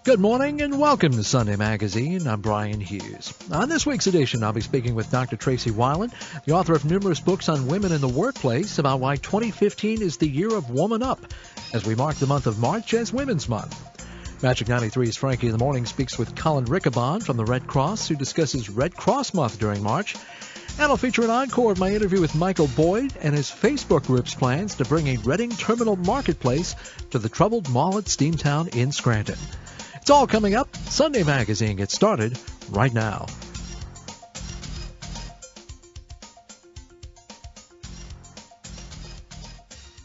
Good morning and welcome to Sunday Magazine. I'm Brian Hughes. On this week's edition, I'll be speaking with Dr. Tracey Wilen, the author of numerous books on women in the workplace, about why 2015 is the year of Woman Up, as we mark the month of March as Women's Month. Magic 93's Frankie in the Morning speaks with Colin Riccabon from the Red Cross, who discusses Red Cross Month during March. And I'll feature an encore of my interview with Michael Boyd and his Facebook group's plans to bring a Reading Terminal Marketplace to the troubled mall at Steamtown in Scranton. It's all coming up. Sunday Magazine gets started right now.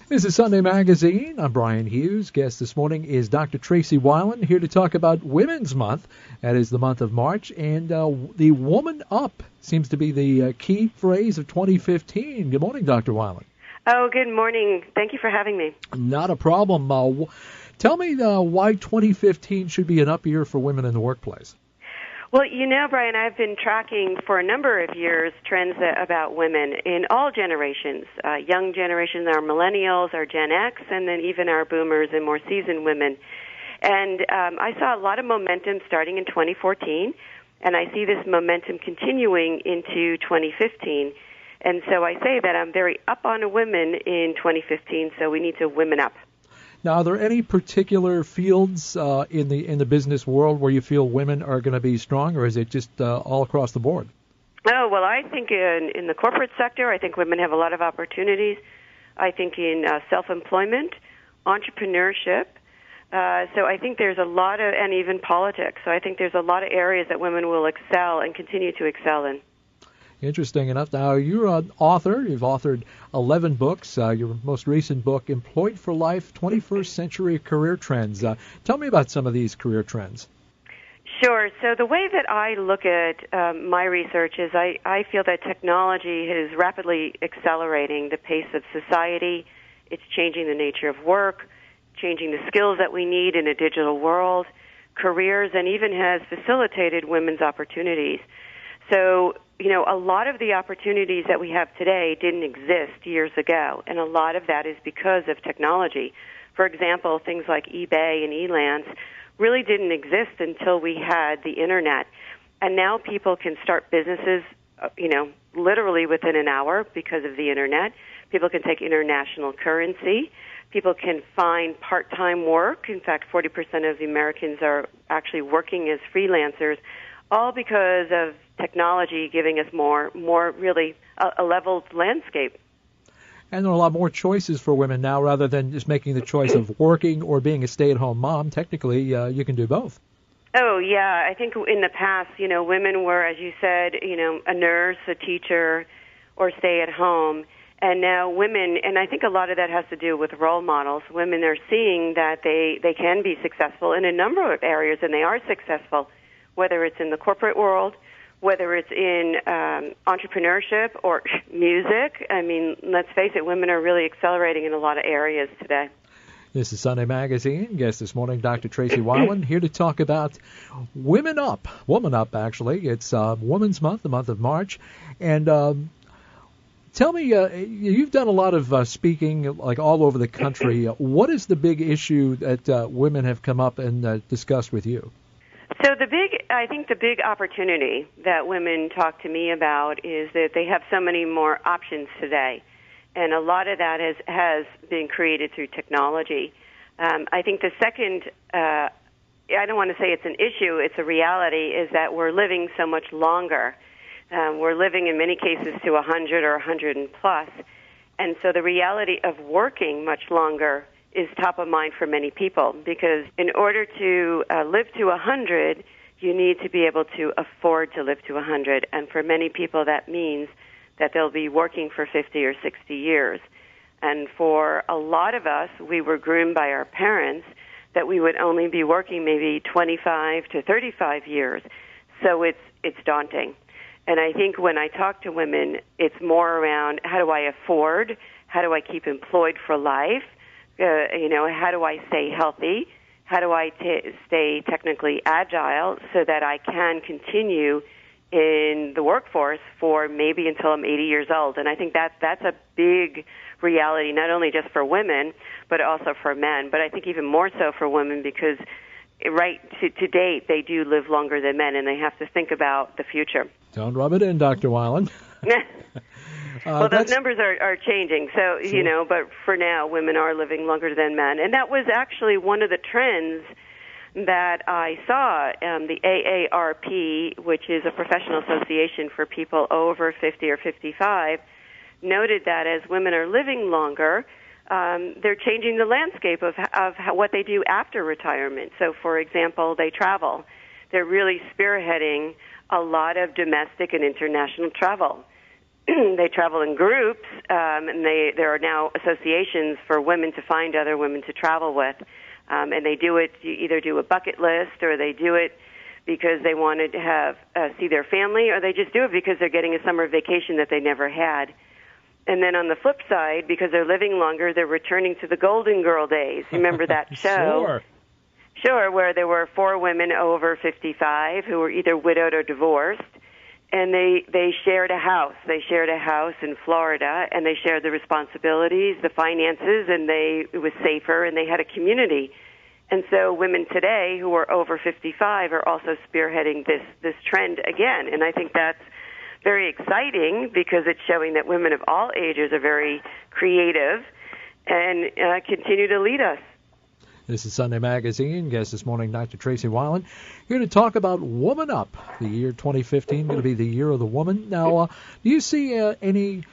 This is Sunday Magazine. I'm Brian Hughes. Guest this morning is Dr. Tracey Wilen, here to talk about Women's Month. That is the month of March. And the Woman Up seems to be the key phrase of 2015. Good morning, Dr. Wilen. Oh, good morning. Thank you for having me. Not a problem. Tell me why 2015 should be an up year for women in the workplace. Well, you know, Brian, I've been tracking for a number of years trends about women in all generations, young generations, our millennials, our Gen X, and then even our boomers and more seasoned women. And I saw a lot of momentum starting in 2014, and I see this momentum continuing into 2015. And so I say that I'm very up on women in 2015, so we need to women up. Now, are there any particular fields in the business world where you feel women are going to be strong, or is it just all across the board? Oh, well, I think in the corporate sector, I think women have a lot of opportunities. I think in self-employment, entrepreneurship. So I think there's a lot of, and even politics. So I think there's a lot of areas that women will excel and continue to excel in. Interesting enough. Now, you're an author. You've authored 11 books. Your most recent book, Employed for Life, 21st Century Career Trends. Tell me about some of these career trends. Sure. So the way that I look at my research is I feel that technology is rapidly accelerating the pace of society. It's changing the nature of work, changing the skills that we need in a digital world, careers, and even has facilitated women's opportunities. So, you know, a lot of the opportunities that we have today didn't exist years ago, and a lot of that is because of technology. For example, things like eBay and Elance really didn't exist until we had the Internet. And now people can start businesses, literally within an hour because of the Internet. People can take international currency. People can find part-time work. In fact, 40% of the Americans are actually working as freelancers, all because of technology giving us more really a leveled landscape. And there are a lot more choices for women now rather than just making the choice of working or being a stay-at-home mom. Technically, you can do both. Oh, yeah. I think in the past, women were, as you said, a nurse, a teacher, or stay at home. And now women, and I think a lot of that has to do with role models. Women are seeing that they can be successful in a number of areas, and they are successful, whether it's in the corporate world, whether it's in entrepreneurship or music. I mean, let's face it, women are really accelerating in a lot of areas today. This is Sunday Magazine. Guest this morning, Dr. Tracey Wilen, here to talk about Women Up. Woman Up, actually. It's Women's Month, the month of March. And tell me, you've done a lot of speaking, like all over the country. What is the big issue that women have come up and discussed with you? So I think the big opportunity that women talk to me about is that they have so many more options today. And a lot of that has been created through technology. I think the second, I don't want to say it's an issue, it's a reality, is that we're living so much longer. We're living in many cases to 100 or 100 and plus. And so the reality of working much longer is top of mind for many people, because in order to live to 100, you need to be able to afford to live to 100. And for many people, that means that they'll be working for 50 or 60 years. And for a lot of us, we were groomed by our parents that we would only be working maybe 25 to 35 years. So it's daunting. And I think when I talk to women, it's more around how do I afford, how do I keep employed for life, how do I stay healthy, how do I stay technically agile so that I can continue in the workforce for maybe until I'm 80 years old. And I think that's a big reality, not only just for women, but also for men. But I think even more so for women, because right to date, they do live longer than men, and they have to think about the future. Don't rub it in, Dr. Wilen. Well, those numbers are changing, so, Sure. but for now, women are living longer than men. And that was actually one of the trends that I saw. The AARP, which is a professional association for people over 50 or 55, noted that as women are living longer, they're changing the landscape of what they do after retirement. So, for example, they travel. They're really spearheading a lot of domestic and international travel. They travel in groups, and there are now associations for women to find other women to travel with. And they do it, you either do a bucket list, or they do it because they wanted to have see their family, or they just do it because they're getting a summer vacation that they never had. And then on the flip side, because they're living longer, they're returning to the Golden Girl days. Remember that show? Sure, where there were 4 women over 55 who were either widowed or divorced, and they shared a house. They shared a house in Florida, and they shared the responsibilities, the finances, and it was safer, and they had a community. And so women today who are over 55 are also spearheading this trend again, and I think that's very exciting because it's showing that women of all ages are very creative and continue to lead us. This is Sunday Magazine. Guest this morning, Dr. Tracey Wilen, here to talk about Woman Up. The year 2015 going to be the year of the woman. Now, do you see any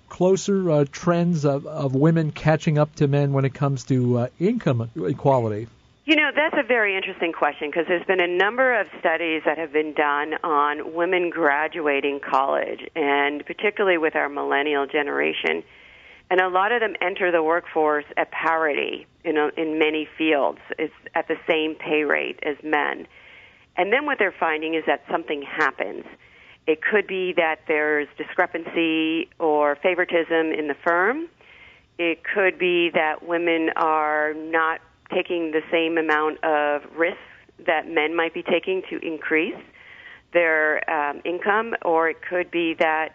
closer trends of women catching up to men when it comes to income equality? That's a very interesting question because there's been a number of studies that have been done on women graduating college, and particularly with our millennial generation. And a lot of them enter the workforce at parity, in many fields. It's at the same pay rate as men. And then what they're finding is that something happens. It could be that there's discrepancy or favoritism in the firm. It could be that women are not taking the same amount of risk that men might be taking to increase their income, or it could be that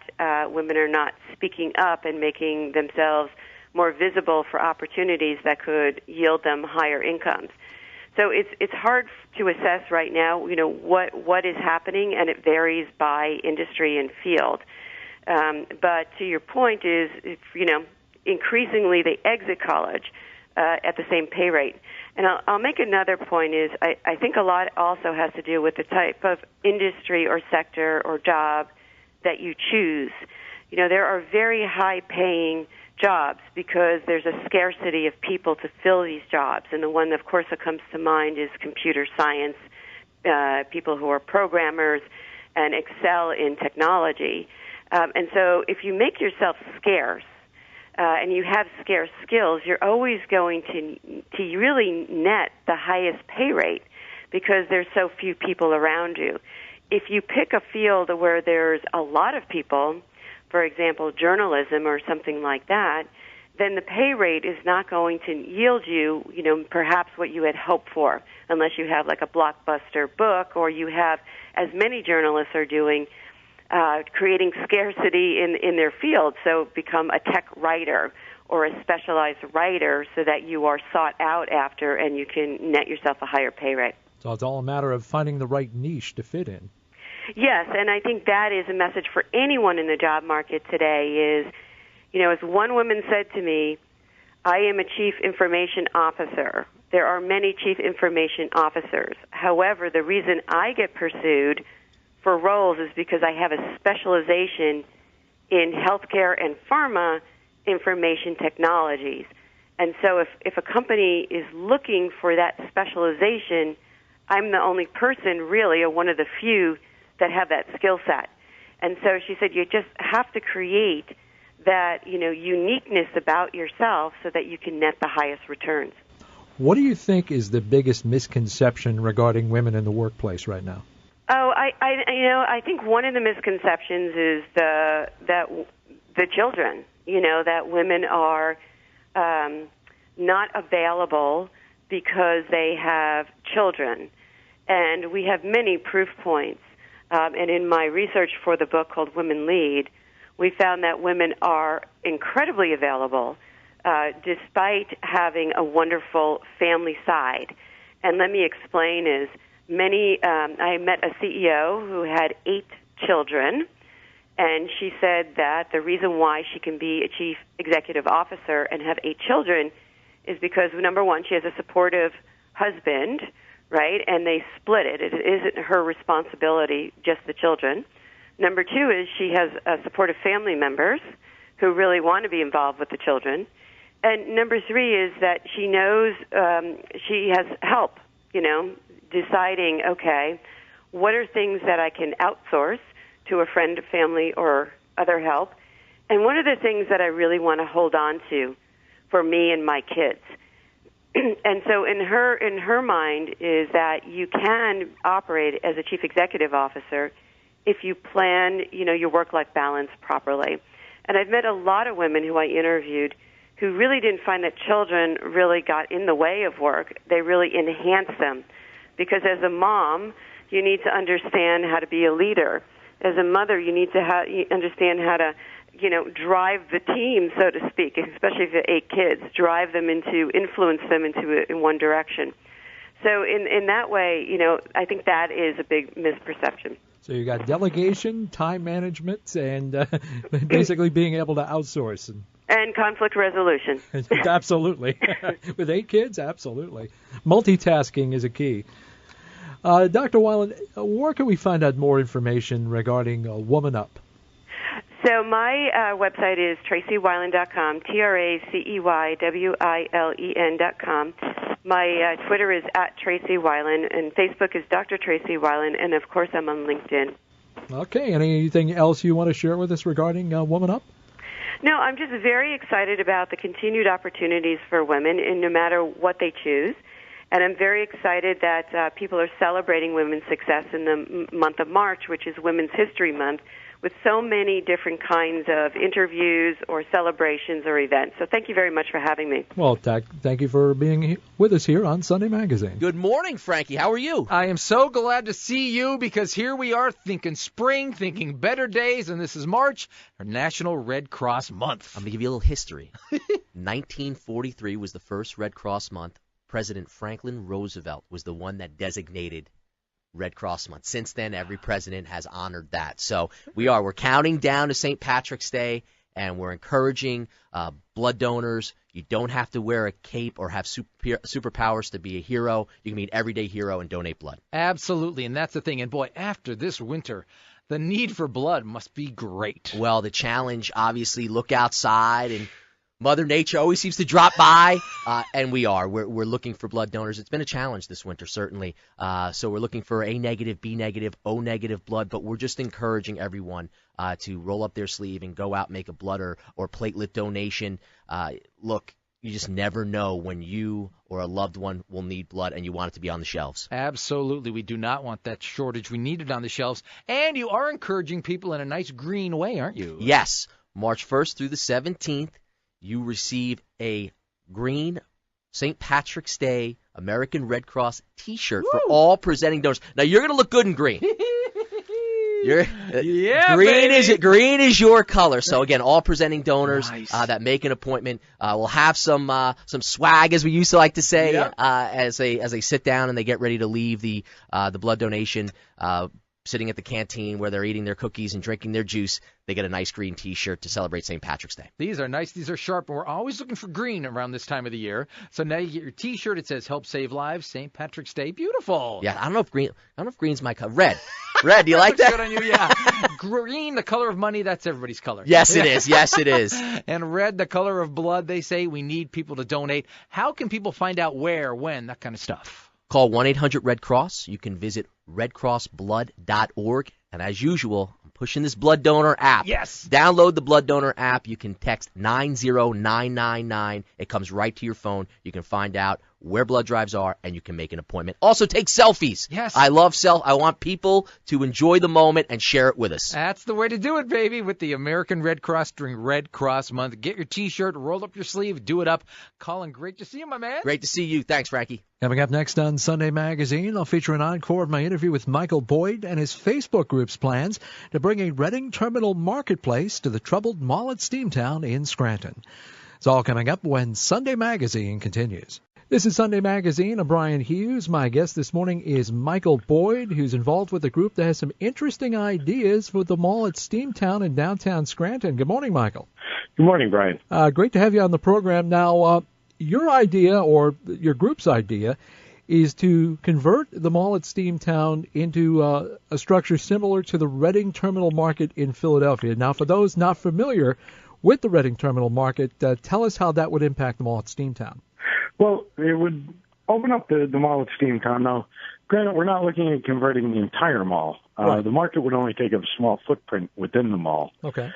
women are not speaking up and making themselves more visible for opportunities that could yield them higher incomes. So it's hard to assess right now, what is happening, and it varies by industry and field. But to your point is, increasingly they exit college at the same pay rate. And I'll make another point is I think a lot also has to do with the type of industry or sector or job that you choose. There are very high-paying jobs because there's a scarcity of people to fill these jobs. And the one, of course, that comes to mind is computer science, people who are programmers and excel in technology. And so if you make yourself scarce, and you have scarce skills, you're always going to really net the highest pay rate because there's so few people around you. If you pick a field where there's a lot of people, for example, journalism or something like that, then the pay rate is not going to yield you, perhaps what you had hoped for, unless you have like a blockbuster book or you have, as many journalists are doing, creating scarcity in their field, so become a tech writer or a specialized writer so that you are sought out after and you can net yourself a higher pay rate. So it's all a matter of finding the right niche to fit in. Yes, and I think that is a message for anyone in the job market today is, as one woman said to me, I am a chief information officer. There are many chief information officers. However, the reason I get pursued for roles is because I have a specialization in healthcare and pharma information technologies. And so if a company is looking for that specialization, I'm the only person really, or one of the few, that have that skill set. And so she said you just have to create that, uniqueness about yourself so that you can net the highest returns. What do you think is the biggest misconception regarding women in the workplace right now? Oh, I think one of the misconceptions is that the children, that women are not available because they have children. And we have many proof points. And in my research for the book called Women Lead, we found that women are incredibly available despite having a wonderful family side. And let me explain is I met a CEO who had 8 children, and she said that the reason why she can be a chief executive officer and have 8 children is because, number one, she has a supportive husband, right? And they split it. It isn't her responsibility, just the children. Number 2 is she has supportive family members who really want to be involved with the children. And number 3 is that she knows she has help, deciding, okay, what are things that I can outsource to a friend, family, or other help? And what are the things that I really want to hold on to for me and my kids? And so in her mind is that you can operate as a chief executive officer if you plan, your work-life balance properly. And I've met a lot of women who I interviewed who really didn't find that children really got in the way of work. They really enhanced them. Because as a mom, you need to understand how to be a leader. As a mother, you need to understand how to, drive the team, so to speak, especially if you have 8 kids, influence them in one direction. So in that way, I think that is a big misperception. So you got delegation, time management, and basically being able to outsource. And conflict resolution. Absolutely. With 8 kids, absolutely. Multitasking is a key. Dr. Wilen, where can we find out more information regarding Woman Up? So my website is TraceyWilen.com, TraceyWilen.com. My Twitter is @TraceyWilen, and Facebook is Dr. Tracey Wilen, and of course I'm on LinkedIn. Okay. Anything else you want to share with us regarding Woman Up? No, I'm just very excited about the continued opportunities for women, and no matter what they choose. And I'm very excited that people are celebrating women's success in the month of March, which is Women's History Month, with so many different kinds of interviews or celebrations or events. So thank you very much for having me. Well, thank you for being with us here on Sunday Magazine. Good morning, Frankie. How are you? I am so glad to see you because here we are thinking spring, thinking better days, and this is March, our National Red Cross Month. I'm going to give you a little history. 1943 was the first Red Cross Month. President Franklin Roosevelt was the one that designated Red Cross Month. Since then, every president has honored that. So we're counting down to St. Patrick's Day, and we're encouraging blood donors. You don't have to wear a cape or have superpowers to be a hero. You can be an everyday hero and donate blood. Absolutely, and that's the thing. And boy, after this winter, the need for blood must be great. Well, the challenge, obviously, look outside, and Mother Nature always seems to drop by, and we're looking for blood donors. It's been a challenge this winter, certainly. So we're looking for A negative, B negative, O negative blood, but we're just encouraging everyone to roll up their sleeve and go out and make a blood or platelet donation. Look, you just never know when you or a loved one will need blood, and you want it to be on the shelves. Absolutely. We do not want that shortage. We need it on the shelves. And you are encouraging people in a nice green way, aren't you? Yes. March 1st through the 17th. You receive a green St. Patrick's Day American Red Cross T-shirt for all presenting donors. Now, you're going to look good in green. Green is your color. So, again, all presenting donors that make an appointment will have some swag, as we used to like to say, as they sit down and they get ready to leave the blood donation sitting at the canteen where they're eating their cookies and drinking their juice. They get a nice green T-shirt to celebrate St. Patrick's Day. These are nice. These are sharp. And we're always looking for green around this time of the year. So now you get your T-shirt. It says "Help Save Lives, St. Patrick's Day." Beautiful. Yeah, I don't know if green's my color. Red. Red. Do you like that? Good on you. Yeah. Green, the color of money. That's everybody's color. Yes, it is. Yes, it is. And red, the color of blood. They say we need people to donate. How can people find out where, when, that kind of stuff? Call 1-800-RED-CROSS. You can visit redcrossblood.org. And as usual, I'm pushing this blood donor app. Yes. Download the blood donor app. You can text 90999. It comes right to your phone. You can find out where blood drives are, and you can make an appointment. Also, take selfies. Yes. I want people to enjoy the moment and share it with us. That's the way to do it, baby, with the American Red Cross during Red Cross Month. Get your T-shirt, roll up your sleeve, do it up. Colin, great to see you, my man. Great to see you. Thanks, Frankie. Coming up next on Sunday Magazine, I'll feature an encore of my interview with Michael Boyd and his Facebook group's plans to bring a Reading Terminal Marketplace to the troubled Mall at Steamtown in Scranton. It's all coming up when Sunday Magazine continues. This is Sunday Magazine. I'm Brian Hughes. My guest this morning is Michael Boyd, who's involved with a group that has some interesting ideas for the mall at Steamtown in downtown Scranton. Good morning, Michael. Good morning, Brian. Great to have you on the program. Now, your idea, or your group's idea, is to convert the mall at Steamtown into a structure similar to the Reading Terminal Market in Philadelphia. Now, for those not familiar with the Reading Terminal Market, tell us how that would impact the mall at Steamtown. Well, it would open up the mall at Steamtown. Now, granted, we're not looking at converting the entire mall. Right. The market would only take up a small footprint within the mall. Okay.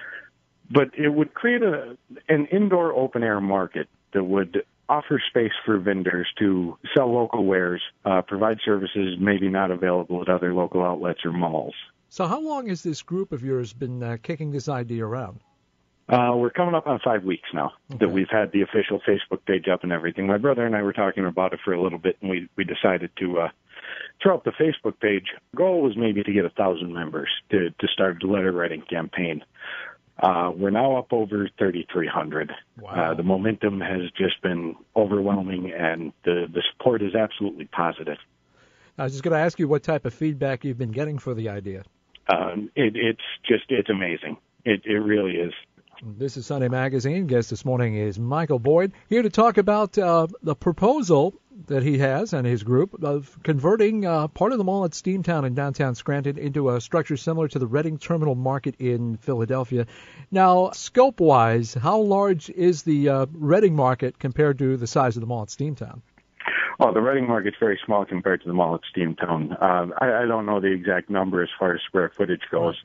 But it would create an indoor open-air market that would offer space for vendors to sell local wares, provide services maybe not available at other local outlets or malls. So how long has this group of yours been kicking this idea around? We're coming up on 5 weeks now that we've had the official Facebook page up and everything. My brother and I were talking about it for a little bit, and we decided to throw up the Facebook page. The goal was maybe to get 1,000 members to start the letter writing campaign. We're now up over 3,300. Wow. The momentum has just been overwhelming, and the support is absolutely positive. I was just going to ask you what type of feedback you've been getting for the idea. It's amazing. It really is. This is Sunday Magazine. Guest this morning is Michael Boyd, here to talk about the proposal that he has and his group of converting part of the mall at Steamtown in downtown Scranton into a structure similar to the Reading Terminal Market in Philadelphia. Now, scope-wise, how large is the Reading Market compared to the size of the mall at Steamtown? Oh, the Reading Market's very small compared to the mall at Steamtown. I don't know the exact number as far as square footage goes.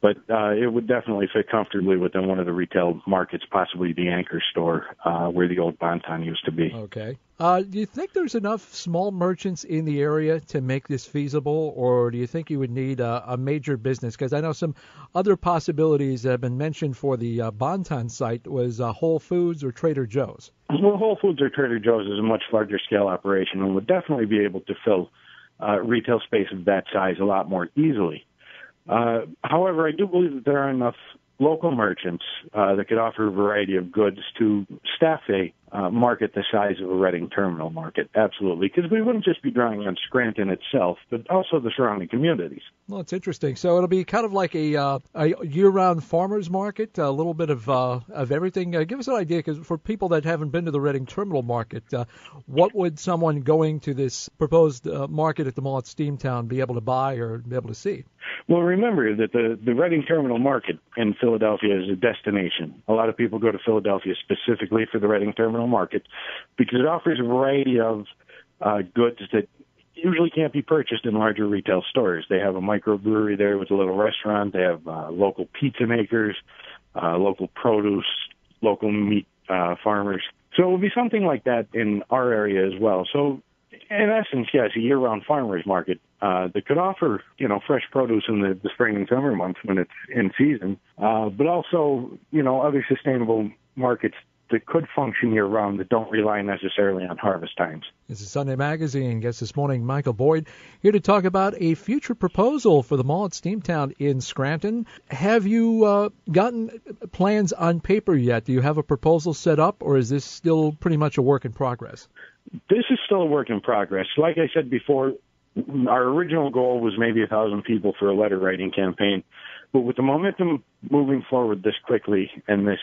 But it would definitely fit comfortably within one of the retail markets, possibly the anchor store where the old Bonton used to be. Okay. Do you think there's enough small merchants in the area to make this feasible, or do you think you would need a major business? Because I know some other possibilities that have been mentioned for the Bonton site was Whole Foods or Trader Joe's. Well, Whole Foods or Trader Joe's is a much larger scale operation and would definitely be able to fill retail space of that size a lot more easily. However, I do believe that there are enough local merchants that could offer a variety of goods to staff a market the size of a Reading Terminal Market. Absolutely, because we wouldn't just be drawing on Scranton itself, but also the surrounding communities. Well, it's interesting. So it'll be kind of like a year-round farmers market, a little bit of everything. Give us an idea, because for people that haven't been to the Reading Terminal Market, what would someone going to this proposed market at the mall at Steamtown be able to buy or be able to see? Well, remember that the Reading Terminal Market in Philadelphia is a destination. A lot of people go to Philadelphia specifically for the Reading Terminal Market because it offers a variety of goods that usually can't be purchased in larger retail stores. They have a microbrewery there with a little restaurant. They have local pizza makers, local produce, local meat farmers. So it would be something like that in our area as well. So in essence, yes, a year-round farmers market that could offer, fresh produce in the spring and summer months when it's in season, but also, other sustainable markets that could function year-round that don't rely necessarily on harvest times. This is Sunday Magazine. Guest this morning, Michael Boyd, here to talk about a future proposal for the mall at Steamtown in Scranton. Have you gotten plans on paper yet? Do you have a proposal set up, or is this still pretty much a work in progress? This is still a work in progress. Like I said before, our original goal was maybe 1,000 people for a letter writing campaign. But with the momentum moving forward this quickly and this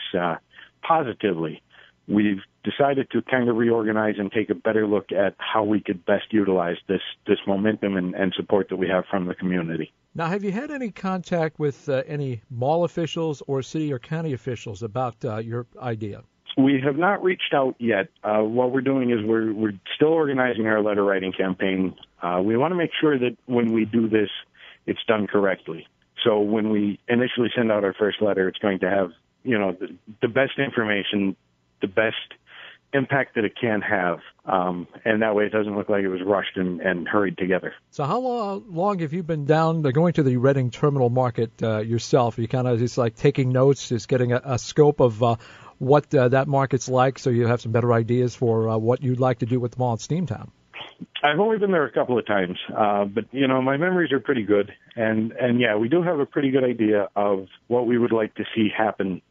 positively, we've decided to kind of reorganize and take a better look at how we could best utilize this momentum and support that we have from the community. Now, have you had any contact with any mall officials or city or county officials about your idea? We have not reached out yet. What we're doing is we're still organizing our letter writing campaign. We want to make sure that when we do this, it's done correctly. So when we initially send out our first letter, it's going to have, the best information, the best impact that it can have, and that way it doesn't look like it was rushed and hurried together. So how long have you been down going to the Reading Terminal Market yourself? You kind of just like taking notes, just getting a scope of what that market's like, so you have some better ideas for what you'd like to do with the mall at Steamtown. I've only been there a couple of times, but my memories are pretty good, and yeah, we do have a pretty good idea of what we would like to see happen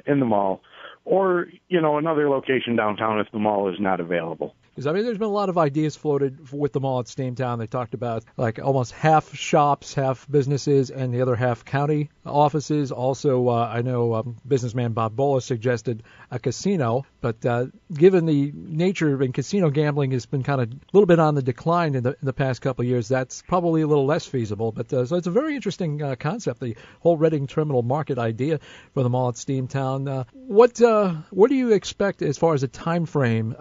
in the mall, or another location downtown if the mall is not available. Because, I mean, there's been a lot of ideas floated with the mall at Steamtown. They talked about like almost half shops, half businesses, and the other half county offices. Also, I know businessman Bob Bola suggested a casino. But given the nature of casino gambling has been kind of a little bit on the decline in the past couple of years, that's probably a little less feasible. But so it's a very interesting concept, the whole Reading Terminal Market idea for the mall at Steamtown. What do you expect as far as a time frame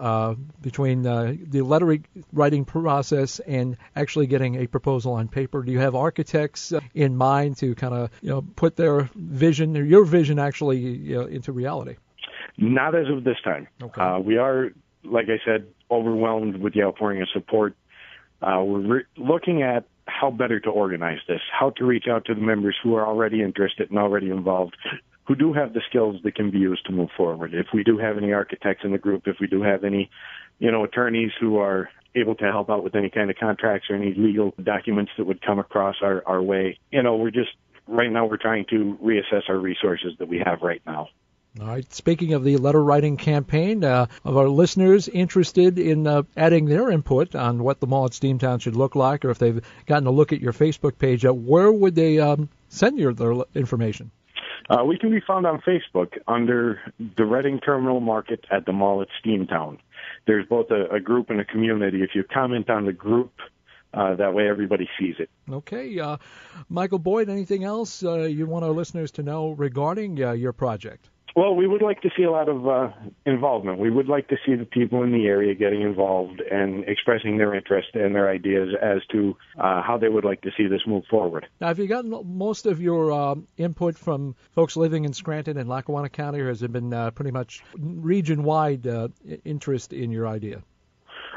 between the letter writing process and actually getting a proposal on paper? Do you have architects in mind to kind of put their vision or your vision actually into reality? Not as of this time. Okay. We are, like I said, overwhelmed with the outpouring of support. We're looking at how better to organize this, how to reach out to the members who are already interested and already involved, who do have the skills that can be used to move forward. If we do have any architects in the group, if we do have any, attorneys who are able to help out with any kind of contracts or any legal documents that would come across our way, right now we're trying to reassess our resources that we have right now. All right. Speaking of the letter writing campaign, of our listeners interested in adding their input on what the mall at Steamtown should look like, or if they've gotten a look at your Facebook page, where would they send their information? We can be found on Facebook under the Reading Terminal Market at the mall at Steamtown. There's both a group and a community. If you comment on the group, that way everybody sees it. Okay. Michael Boyd, anything else you want our listeners to know regarding your project? Well, we would like to see a lot of involvement. We would like to see the people in the area getting involved and expressing their interest and their ideas as to how they would like to see this move forward. Now, have you gotten most of your input from folks living in Scranton and Lackawanna County, or has it been pretty much region-wide interest in your idea?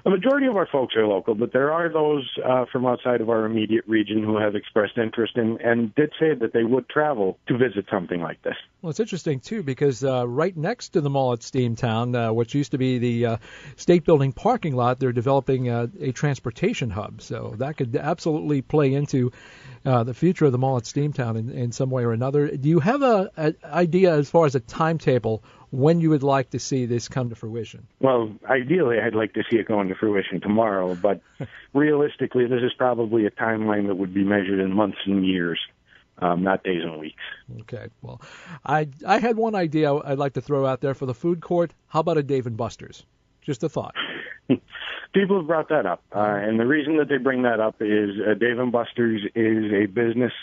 A majority of our folks are local, but there are those from outside of our immediate region who have expressed interest and did say that they would travel to visit something like this. Well, it's interesting, too, because right next to the mall at Steamtown, which used to be the State Building parking lot, they're developing a transportation hub. So that could absolutely play into the future of the mall at Steamtown in some way or another. Do you have an idea as far as a timetable when you would like to see this come to fruition? Well, ideally, I'd like to see it go into fruition tomorrow, but realistically, this is probably a timeline that would be measured in months and years, not days and weeks. Okay. Well, I had one idea I'd like to throw out there for the food court. How about a Dave & Buster's? Just a thought. People have brought that up, and the reason that they bring that up is Dave & Buster's is a business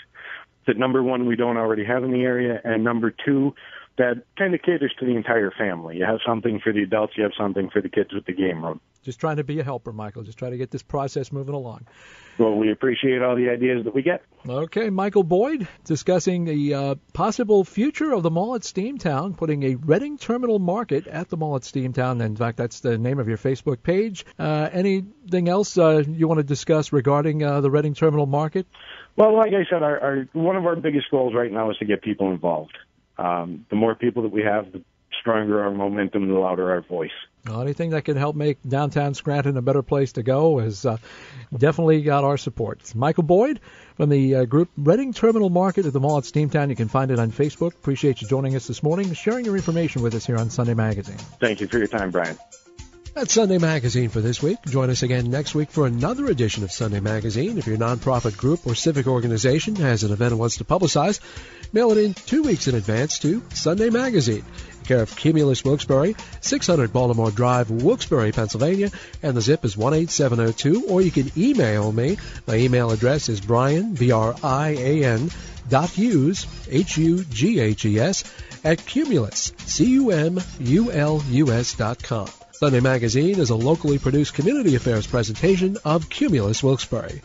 that, number one, we don't already have in the area, and number two, that kind of caters to the entire family. You have something for the adults, you have something for the kids with the game room. Just trying to be a helper, Michael. Just trying to get this process moving along. Well, we appreciate all the ideas that we get. Okay, Michael Boyd discussing the possible future of the mall at Steamtown, putting a Reading Terminal Market at the mall at Steamtown. In fact, that's the name of your Facebook page. Anything else you want to discuss regarding the Reading Terminal Market? Well, like I said, one of our biggest goals right now is to get people involved. The more people that we have, the stronger our momentum, the louder our voice. Well, anything that can help make downtown Scranton a better place to go has definitely got our support. It's Michael Boyd from the group Reading Terminal Market at the mall at Steamtown. You can find it on Facebook. Appreciate you joining us this morning, sharing your information with us here on Sunday Magazine. Thank you for your time, Brian. That's Sunday Magazine for this week. Join us again next week for another edition of Sunday Magazine. If your nonprofit group or civic organization has an event it wants to publicize, mail it in 2 weeks in advance to Sunday Magazine, care of Cumulus Wilkes-Barre, 600 Baltimore Drive, Wilkes-Barre, Pennsylvania, and the zip is 18702, or you can email me. My email address is Brian, BRIAN, .Hughes, HUGHES, at Cumulus, CUMULUS.com. Sunday Magazine is a locally produced community affairs presentation of Cumulus Wilkes-Barre.